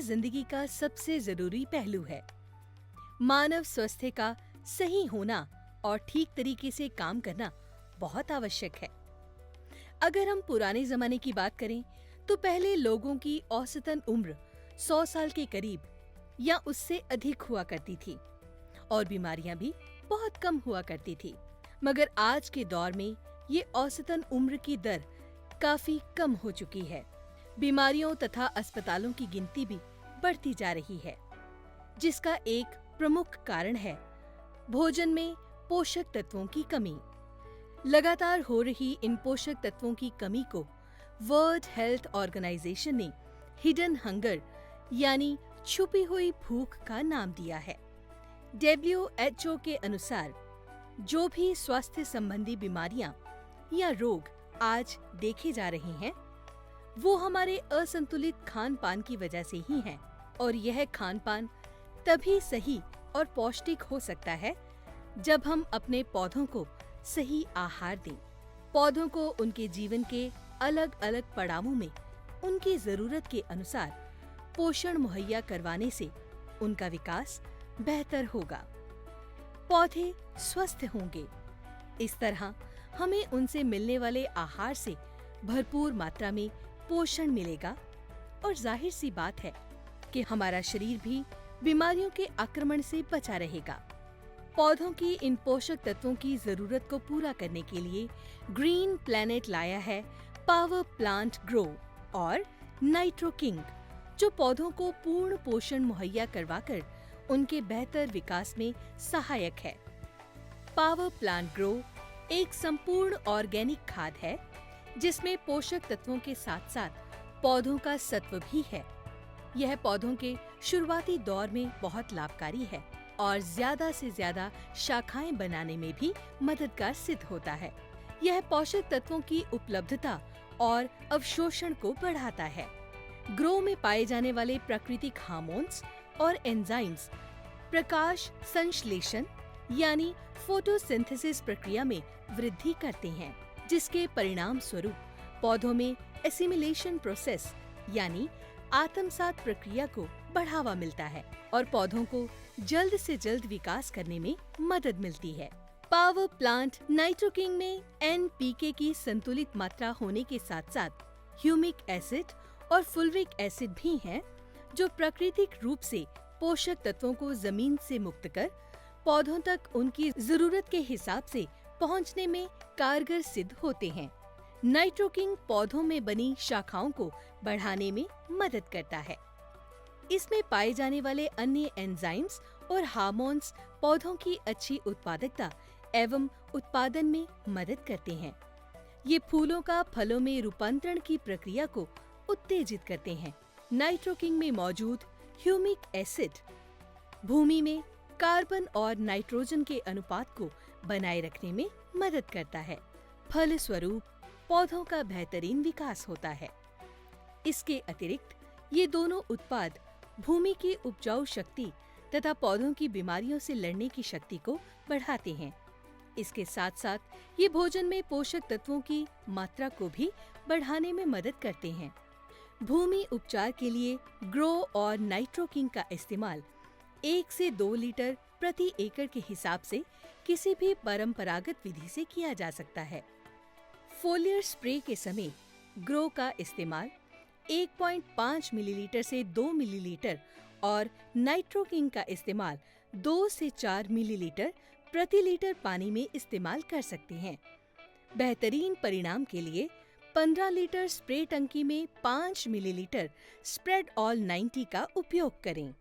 जिंदगी का सबसे जरूरी पहलू है। मानव स्वास्थ्य का सही होना और ठीक तरीके से काम करना बहुत आवश्यक है। अगर हम पुराने जमाने की बात करें तो पहले लोगों की औसतन उम्र 100 साल के करीब या उससे अधिक हुआ करती थी और बीमारियां भी बहुत कम हुआ करती थी। मगर आज के दौर में ये औसतन उम्र की दर काफी कम हो चुकी है। बीमारियों तथा अस्पतालों की गिनती भी बढ़ती जा रही है, जिसका एक प्रमुख कारण है भोजन में पोषक तत्वों की कमी। लगातार हो रही इन पोषक तत्वों की कमी को वर्ल्ड हेल्थ ऑर्गेनाइजेशन ने हिडन हंगर यानी छुपी हुई भूख का नाम दिया है। WHO के अनुसार जो भी स्वास्थ्य संबंधी बीमारियां या रोग आज देखे जा रहे हैं वो हमारे असंतुलित खान पान की वजह से ही है। और यह खान पान तभी सही और पौष्टिक हो सकता है जब हम अपने पौधों को सही आहार दें। पौधों को उनके जीवन के अलग अलग पड़ावों में उनकी जरूरत के अनुसार पोषण मुहैया करवाने से उनका विकास बेहतर होगा, पौधे स्वस्थ होंगे। इस तरह हमें उनसे मिलने वाले आहार से भरपूर मात्रा में पोषण मिलेगा और जाहिर सी बात है कि हमारा शरीर भी बीमारियों के आक्रमण से बचा रहेगा। पौधों की इन पोषक तत्वों की जरूरत को पूरा करने के लिए ग्रीन प्लैनेट लाया है पावर प्लांट ग्रो और नाइट्रो किंग, जो पौधों को पूर्ण पोषण मुहैया करवाकर उनके बेहतर विकास में सहायक है। पावर प्लांट ग्रो एक संपूर्ण ऑर्गेनिक खाद है जिसमें पोषक तत्वों के साथ साथ पौधों का सत्व भी है। यह पौधों के शुरुआती दौर में बहुत लाभकारी है और ज्यादा से ज्यादा शाखाएं बनाने में भी मददगार सिद्ध होता है। यह पोषक तत्वों की उपलब्धता और अवशोषण को बढ़ाता है। ग्रो में पाए जाने वाले प्राकृतिक हार्मोन्स और एंजाइम्स प्रकाश संश्लेषण यानी फोटोसिंथेसिस प्रक्रिया में वृद्धि करते हैं, जिसके परिणाम स्वरूप पौधों में एसिमिलेशन प्रोसेस यानी आत्मसात प्रक्रिया को बढ़ावा मिलता है और पौधों को जल्द से जल्द विकास करने में मदद मिलती है। पावर प्लांट नाइट्रो किंग में NPK की संतुलित मात्रा होने के साथ साथ ह्यूमिक एसिड और फुल्विक एसिड भी है, जो प्राकृतिक रूप से पोषक तत्वों को जमीन से मुक्त कर पौधों तक उनकी जरूरत के हिसाब से पहुंचने में कारगर सिद्ध होते हैं। नाइट्रो किंग पौधों में बनी शाखाओं को बढ़ाने में मदद करता है। इसमें पाए जाने वाले अन्य एंजाइम्स और हार्मोन्स पौधों की अच्छी उत्पादकता एवं उत्पादन में मदद करते हैं। ये फूलों का फलों में रूपांतरण की प्रक्रिया को उत्तेजित करते हैं। नाइट्रो किंग में मौजूद ह्यूमिक एसिड भूमि में कार्बन और नाइट्रोजन के अनुपात को बनाए रखने में मदद करता है। फलस्वरूप पौधों का बेहतरीन विकास होता है। इसके अतिरिक्त ये दोनों उत्पाद भूमि की उपजाऊ शक्ति तथा पौधों की बीमारियों से लड़ने की शक्ति को बढ़ाते हैं। इसके साथ साथ ये भोजन में पोषक तत्वों की मात्रा को भी बढ़ाने में मदद करते हैं। भूमि उपचार के लिए ग्रो और नाइट्रो किंग का इस्तेमाल 1 से 2 लीटर प्रति एकड़ के हिसाब से किसी भी परंपरागत विधि से किया जा सकता है। फोलियर स्प्रे के समय ग्रो का इस्तेमाल 1.5 मिलीलीटर से 2 मिलीलीटर और नाइट्रो किंग का इस्तेमाल 2 से 4 मिलीलीटर प्रति लीटर पानी में इस्तेमाल कर सकते हैं। बेहतरीन परिणाम के लिए 15 लीटर स्प्रे टंकी में 5 मिलीलीटर स्प्रेड ऑल 90 का उपयोग करें।